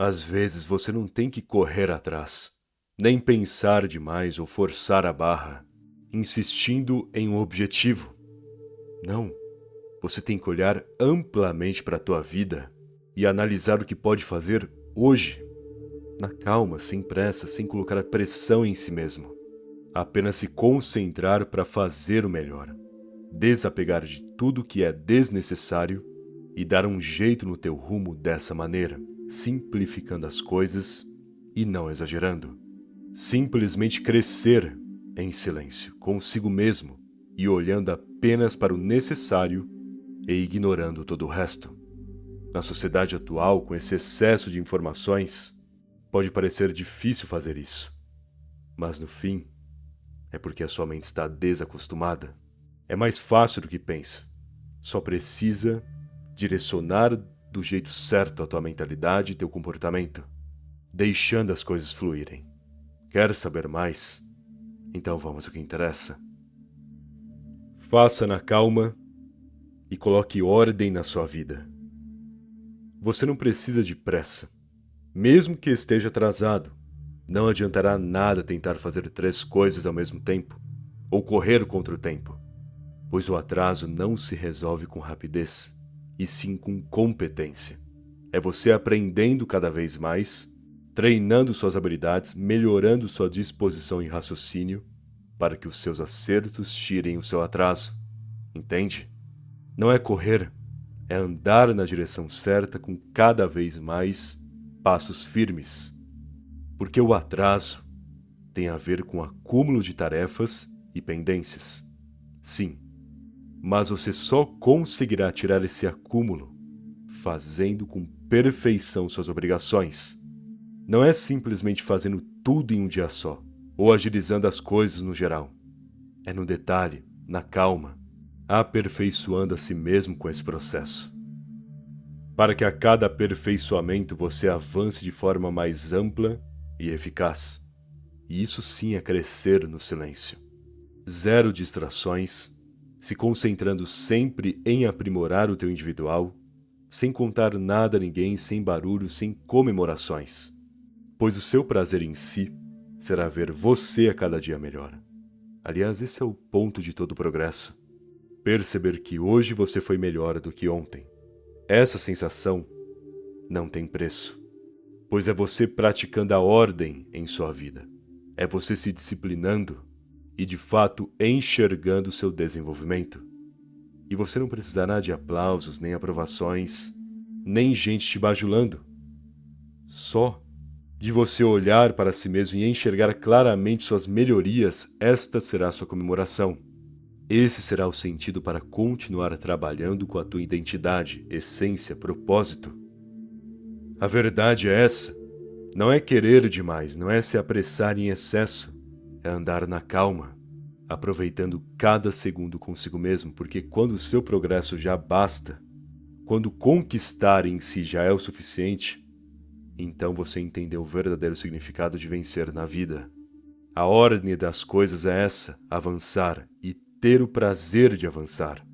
Às vezes você não tem que correr atrás, nem pensar demais ou forçar a barra, insistindo em um objetivo. Não, você tem que olhar amplamente para a tua vida e analisar o que pode fazer hoje, na calma, sem pressa, sem colocar pressão em si mesmo. Apenas se concentrar para fazer o melhor, desapegar de tudo que é desnecessário e dar um jeito no teu rumo dessa maneira, simplificando as coisas e não exagerando. Simplesmente crescer em silêncio, consigo mesmo e olhando apenas para o necessário e ignorando todo o resto. Na sociedade atual, com esse excesso de informações, pode parecer difícil fazer isso, mas no fim, é porque a sua mente está desacostumada. É mais fácil do que pensa. Só precisa direcionar do jeito certo a tua mentalidade e teu comportamento, deixando as coisas fluírem. Quer saber mais? Então vamos ao que interessa. Faça na calma e coloque ordem na sua vida. Você não precisa de pressa. Mesmo que esteja atrasado, não adiantará nada tentar fazer 3 coisas ao mesmo tempo, ou correr contra o tempo, pois o atraso não se resolve com rapidez, e sim com competência. É você aprendendo cada vez mais, treinando suas habilidades, melhorando sua disposição e raciocínio, para que os seus acertos tirem o seu atraso. Entende? Não é correr, é andar na direção certa com cada vez mais passos firmes. Porque o atraso tem a ver com acúmulo de tarefas e pendências. Sim, mas você só conseguirá tirar esse acúmulo fazendo com perfeição suas obrigações. Não é simplesmente fazendo tudo em um dia só, ou agilizando as coisas no geral. É no detalhe, na calma, aperfeiçoando a si mesmo com esse processo. Para que a cada aperfeiçoamento você avance de forma mais ampla e eficaz. E isso sim é crescer no silêncio. Zero distrações, se concentrando sempre em aprimorar o teu individual, sem contar nada a ninguém, sem barulho, sem comemorações. Pois o seu prazer em si será ver você a cada dia melhor. Aliás, esse é o ponto de todo o progresso. Perceber que hoje você foi melhor do que ontem. Essa sensação não tem preço, pois é você praticando a ordem em sua vida. É você se disciplinando e, de fato, enxergando seu desenvolvimento. E você não precisará de aplausos, nem aprovações, nem gente te bajulando. Só de você olhar para si mesmo e enxergar claramente suas melhorias, esta será a sua comemoração. Esse será o sentido para continuar trabalhando com a tua identidade, essência, propósito. A verdade é essa. Não é querer demais, não é se apressar em excesso. É andar na calma, aproveitando cada segundo consigo mesmo, porque quando o seu progresso já basta, quando conquistar em si já é o suficiente, então você entendeu o verdadeiro significado de vencer na vida. A ordem das coisas é essa, avançar e ter o prazer de avançar,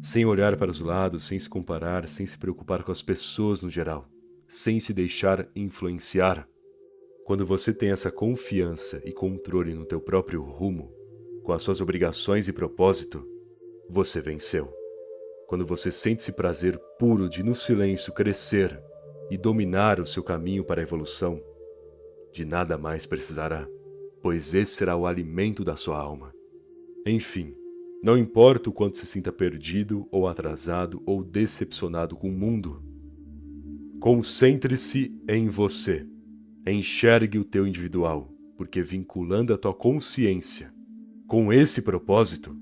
sem olhar para os lados, sem se comparar, sem se preocupar com as pessoas no geral, sem se deixar influenciar. Quando você tem essa confiança e controle no teu próprio rumo, com as suas obrigações e propósito, você venceu. Quando você sente esse prazer puro de no silêncio crescer e dominar o seu caminho para a evolução, de nada mais precisará, pois esse será o alimento da sua alma. Enfim, não importa o quanto se sinta perdido ou atrasado ou decepcionado com o mundo, concentre-se em você. Enxergue o teu individual, porque vinculando a tua consciência com esse propósito,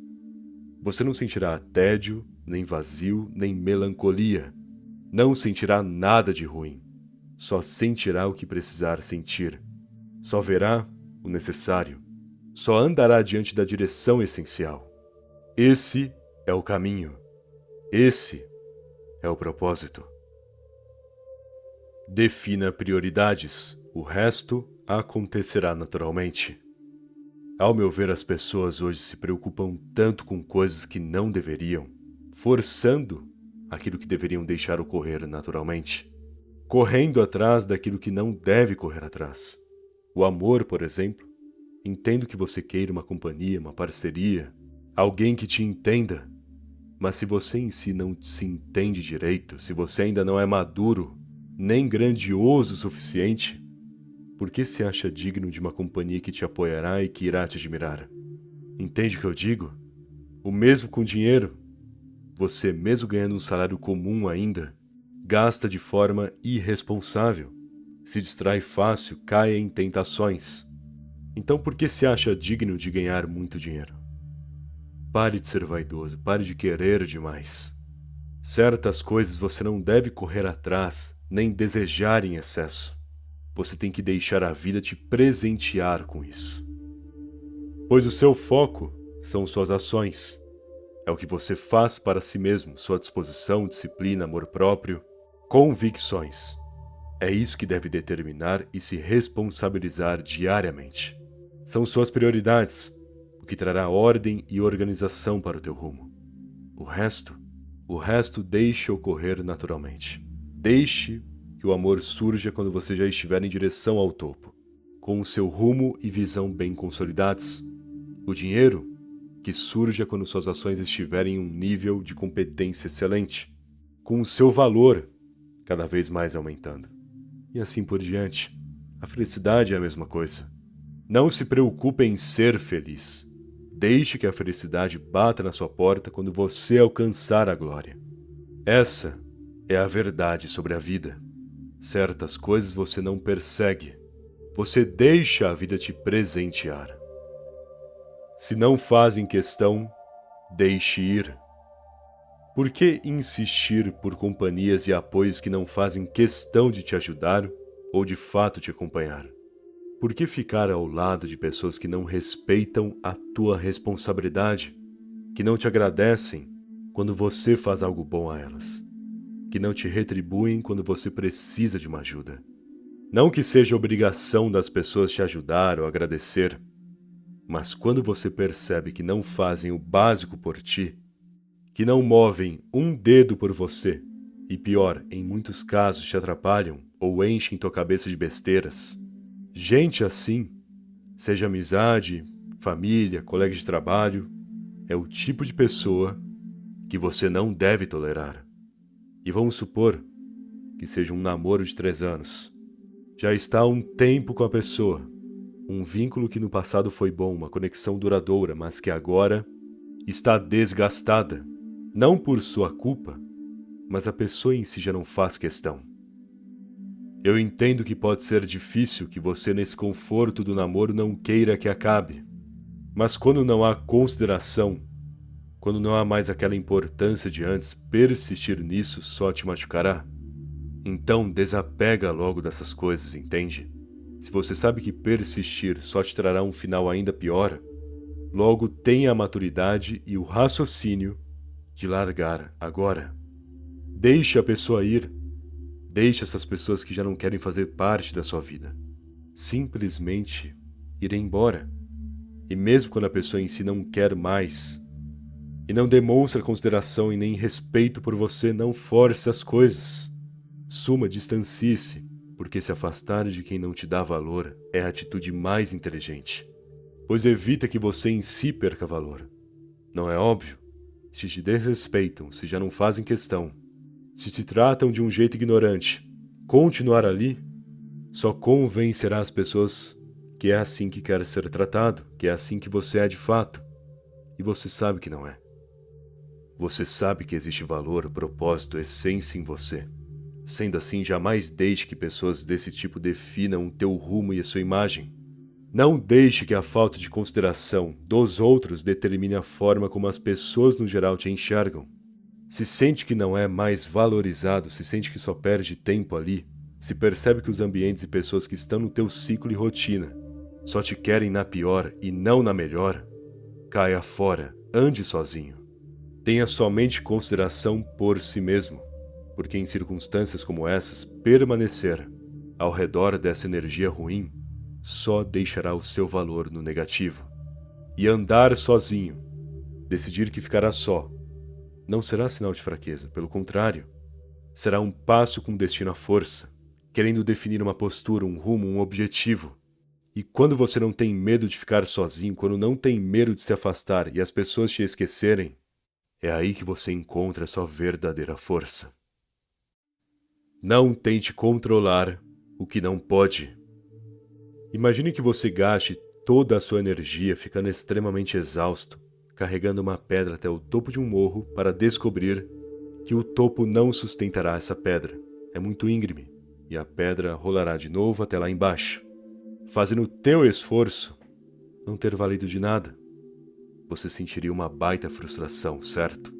você não sentirá tédio, nem vazio, nem melancolia. Não sentirá nada de ruim. Só sentirá o que precisar sentir. Só verá o necessário. Só andará diante da direção essencial. Esse é o caminho. Esse é o propósito. Defina prioridades. O resto acontecerá naturalmente. Ao meu ver, as pessoas hoje se preocupam tanto com coisas que não deveriam, forçando aquilo que deveriam deixar ocorrer naturalmente. correndo atrás daquilo que não deve correr atrás. O amor, por exemplo. Entendo que você queira uma companhia, uma parceria, alguém que te entenda, mas se você em si não se entende direito, se você ainda não é maduro, nem grandioso o suficiente, por que se acha digno de uma companhia que te apoiará e que irá te admirar? Entende o que eu digo? O mesmo com dinheiro. Você, mesmo ganhando um salário comum ainda, gasta de forma irresponsável, se distrai fácil, cai em tentações. Então por que se acha digno de ganhar muito dinheiro? Pare de ser vaidoso, pare de querer demais. Certas coisas você não deve correr atrás, nem desejar em excesso. Você tem que deixar a vida te presentear com isso. Pois o seu foco são suas ações. É o que você faz para si mesmo, sua disposição, disciplina, amor próprio, convicções. É isso que deve determinar e se responsabilizar diariamente. São suas prioridades, o que trará ordem e organização para o teu rumo. O resto deixe ocorrer naturalmente. Deixe que o amor surja quando você já estiver em direção ao topo, com o seu rumo e visão bem consolidados. O dinheiro, que surja quando suas ações estiverem em um nível de competência excelente, com o seu valor cada vez mais aumentando. E assim por diante. A felicidade é a mesma coisa. Não se preocupe em ser feliz. Deixe que a felicidade bata na sua porta quando você alcançar a glória. Essa é a verdade sobre a vida. Certas coisas você não persegue. Você deixa a vida te presentear. Se não fazem questão, deixe ir. Por que insistir por companhias e apoios que não fazem questão de te ajudar ou de fato te acompanhar? Por que ficar ao lado de pessoas que não respeitam a tua responsabilidade, que não te agradecem quando você faz algo bom a elas, que não te retribuem quando você precisa de uma ajuda? Não que seja obrigação das pessoas te ajudar ou agradecer, mas quando você percebe que não fazem o básico por ti, que não movem um dedo por você, e pior, em muitos casos te atrapalham ou enchem tua cabeça de besteiras, gente assim, seja amizade, família, colega de trabalho, é o tipo de pessoa que você não deve tolerar. E vamos supor que seja um namoro de 3 anos. Já está há um tempo com a pessoa, um vínculo que no passado foi bom, uma conexão duradoura, mas que agora está desgastada. Não por sua culpa, mas a pessoa em si já não faz questão. Eu entendo que pode ser difícil, que você nesse conforto do namoro não queira que acabe. Mas quando não há consideração, quando não há mais aquela importância de antes, persistir nisso só te machucará. Então desapega logo dessas coisas, entende? Se você sabe que persistir só te trará um final ainda pior, logo tenha a maturidade e o raciocínio de largar agora. Deixe a pessoa ir. Deixe essas pessoas que já não querem fazer parte da sua vida. Simplesmente ir embora. E mesmo quando a pessoa em si não quer mais, e não demonstra consideração e nem respeito por você, não force as coisas. Suma, distancie-se, porque se afastar de quem não te dá valor é a atitude mais inteligente, pois evita que você em si perca valor. Não é óbvio? Se te desrespeitam, se já não fazem questão, se te tratam de um jeito ignorante, continuar ali só convencerá as pessoas que é assim que quer ser tratado, que é assim que você é de fato. E você sabe que não é. Você sabe que existe valor, propósito, essência em você. Sendo assim, jamais deixe que pessoas desse tipo definam o teu rumo e a sua imagem. Não deixe que a falta de consideração dos outros determine a forma como as pessoas no geral te enxergam. Se sente que não é mais valorizado, se sente que só perde tempo ali, se percebe que os ambientes e pessoas que estão no teu ciclo e rotina só te querem na pior e não na melhor, caia fora, ande sozinho. Tenha somente consideração por si mesmo, porque em circunstâncias como essas, permanecer ao redor dessa energia ruim só deixará o seu valor no negativo. E andar sozinho, decidir que ficará só, não será sinal de fraqueza, pelo contrário, será um passo com destino à força, querendo definir uma postura, um rumo, um objetivo. E quando você não tem medo de ficar sozinho, quando não tem medo de se afastar e as pessoas te esquecerem, é aí que você encontra a sua verdadeira força. Não tente controlar o que não pode. Imagine que você gaste toda a sua energia ficando extremamente exausto, carregando uma pedra até o topo de um morro para descobrir que o topo não sustentará essa pedra. É muito íngreme e a pedra rolará de novo até lá embaixo, fazendo o teu esforço não ter valido de nada. Você sentiria uma baita frustração, certo?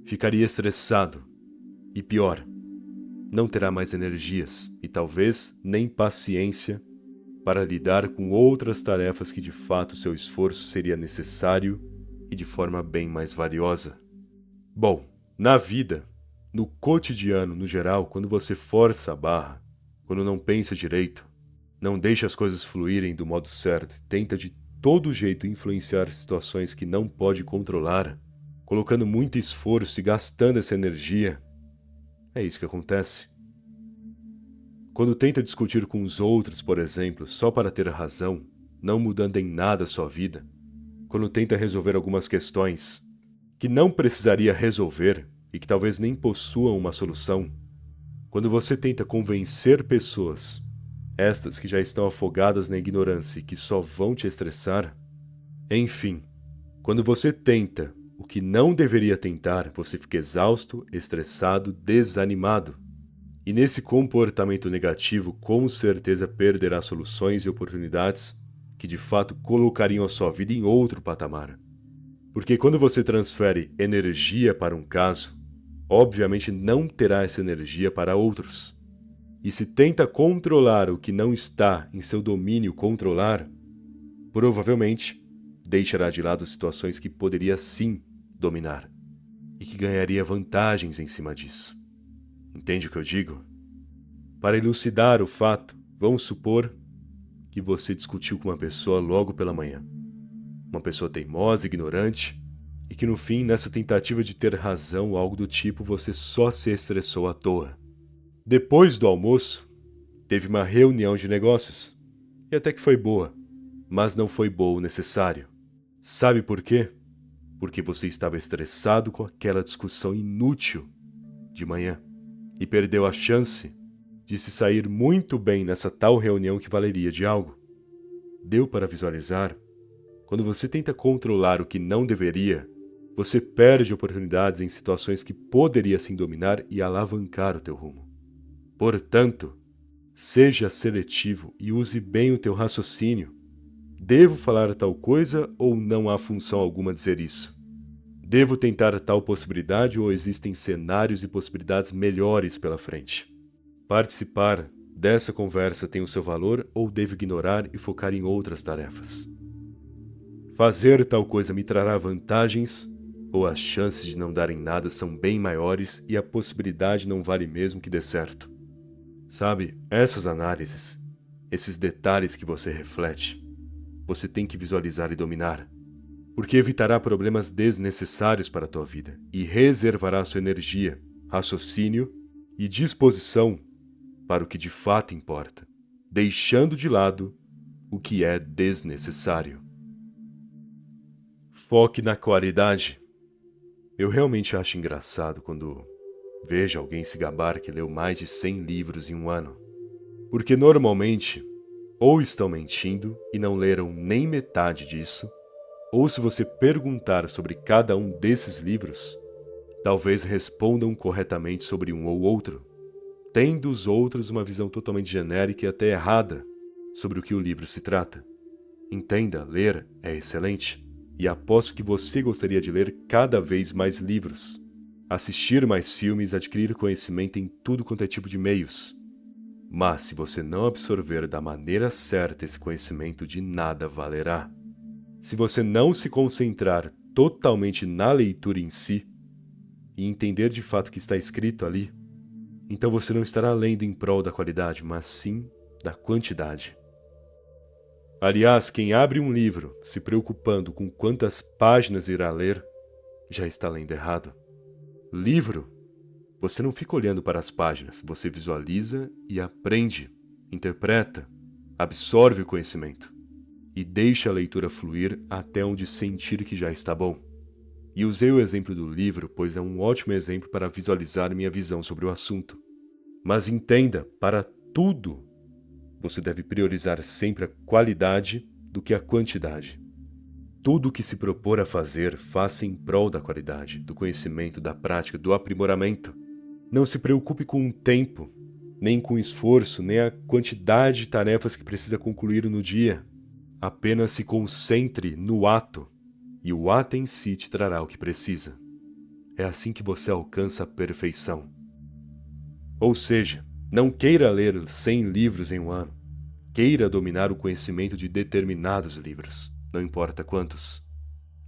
Ficaria estressado e pior, não terá mais energias e talvez nem paciência para lidar com outras tarefas que de fato seu esforço seria necessário e de forma bem mais valiosa. Bom, na vida, no cotidiano, no geral, quando você força a barra, quando não pensa direito, não deixa as coisas fluírem do modo certo, tenta de todo jeito influenciar situações que não pode controlar, colocando muito esforço e gastando essa energia, é isso que acontece. Quando tenta discutir com os outros, por exemplo, só para ter razão, não mudando em nada a sua vida, quando tenta resolver algumas questões que não precisaria resolver e que talvez nem possuam uma solução, quando você tenta convencer pessoas, estas que já estão afogadas na ignorância e que só vão te estressar, enfim, quando você tenta o que não deveria tentar, você fica exausto, estressado, desanimado. E nesse comportamento negativo, com certeza perderá soluções e oportunidades que de fato colocariam a sua vida em outro patamar. Porque quando você transfere energia para um caso, obviamente não terá essa energia para outros. E se tenta controlar o que não está em seu domínio controlar, provavelmente deixará de lado situações que poderia sim dominar e que ganharia vantagens em cima disso. Entende o que eu digo? Para elucidar o fato, vamos supor que você discutiu com uma pessoa logo pela manhã. Uma pessoa teimosa, ignorante, e que no fim, nessa tentativa de ter razão ou algo do tipo, você só se estressou à toa. Depois do almoço, teve uma reunião de negócios, e até que foi boa, mas não foi boa o necessário. Sabe por quê? Porque você estava estressado com aquela discussão inútil de manhã e perdeu a chance de se sair muito bem nessa tal reunião que valeria de algo. Deu para visualizar? Quando você tenta controlar o que não deveria, você perde oportunidades em situações que poderia sim dominar e alavancar o teu rumo. Portanto, seja seletivo e use bem o teu raciocínio. Devo falar tal coisa ou não há função alguma dizer isso? Devo tentar tal possibilidade ou existem cenários e possibilidades melhores pela frente? Participar dessa conversa tem o seu valor ou devo ignorar e focar em outras tarefas? Fazer tal coisa me trará vantagens ou as chances de não dar em nada são bem maiores e a possibilidade não vale mesmo que dê certo? Sabe, essas análises, esses detalhes que você reflete, você tem que visualizar e dominar, porque evitará problemas desnecessários para a tua vida e reservará sua energia, raciocínio e disposição para o que de fato importa, deixando de lado o que é desnecessário. Foque na qualidade. Eu realmente acho engraçado quando vejo alguém se gabar que leu mais de 100 livros em um ano, porque normalmente ou estão mentindo e não leram nem metade disso, ou se você perguntar sobre cada um desses livros, talvez respondam corretamente sobre um ou outro, tendo os outros uma visão totalmente genérica e até errada sobre o que o livro se trata. Entenda, ler é excelente, e aposto que você gostaria de ler cada vez mais livros, assistir mais filmes, adquirir conhecimento em tudo quanto é tipo de meios. Mas se você não absorver da maneira certa esse conhecimento, de nada valerá. Se você não se concentrar totalmente na leitura em si e entender de fato o que está escrito ali, então você não estará lendo em prol da qualidade, mas sim da quantidade. Aliás, quem abre um livro se preocupando com quantas páginas irá ler, já está lendo errado. Livro, Você não fica olhando para as páginas, você visualiza e aprende, interpreta, absorve o conhecimento e deixa a leitura fluir até onde sentir que já está bom. E usei o exemplo do livro, pois é um ótimo exemplo para visualizar minha visão sobre o assunto. Mas entenda, para tudo, você deve priorizar sempre a qualidade do que a quantidade. Tudo o que se propor a fazer, faça em prol da qualidade, do conhecimento, da prática, do aprimoramento. Não se preocupe com o tempo, nem com o esforço, nem a quantidade de tarefas que precisa concluir no dia. Apenas se concentre no ato, e o ato em si te trará o que precisa. É assim que você alcança a perfeição. Ou seja, não queira ler 100 livros em um ano. Queira dominar o conhecimento de determinados livros, não importa quantos.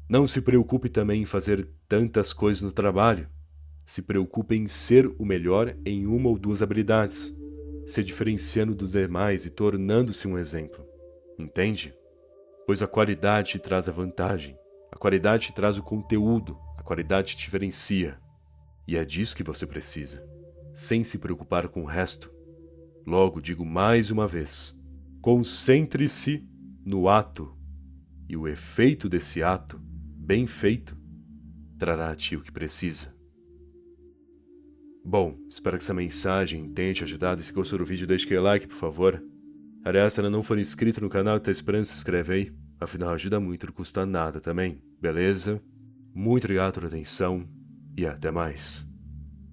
Não se preocupe também em fazer tantas coisas no trabalho. Se preocupe em ser o melhor em uma ou duas habilidades, se diferenciando dos demais e tornando-se um exemplo. Entende? Pois a qualidade te traz a vantagem, a qualidade te traz o conteúdo, a qualidade te diferencia. E é disso que você precisa, sem se preocupar com o resto. Logo, digo mais uma vez, concentre-se no ato, e o efeito desse ato, bem feito, trará a ti o que precisa. Bom, espero que essa mensagem tenha te ajudado. Se gostou do vídeo, deixe aquele like, por favor. Aliás, se ainda não for inscrito no canal e está esperando, se inscreve aí. Afinal, ajuda muito, não custa nada também, beleza? Muito obrigado pela atenção e até mais.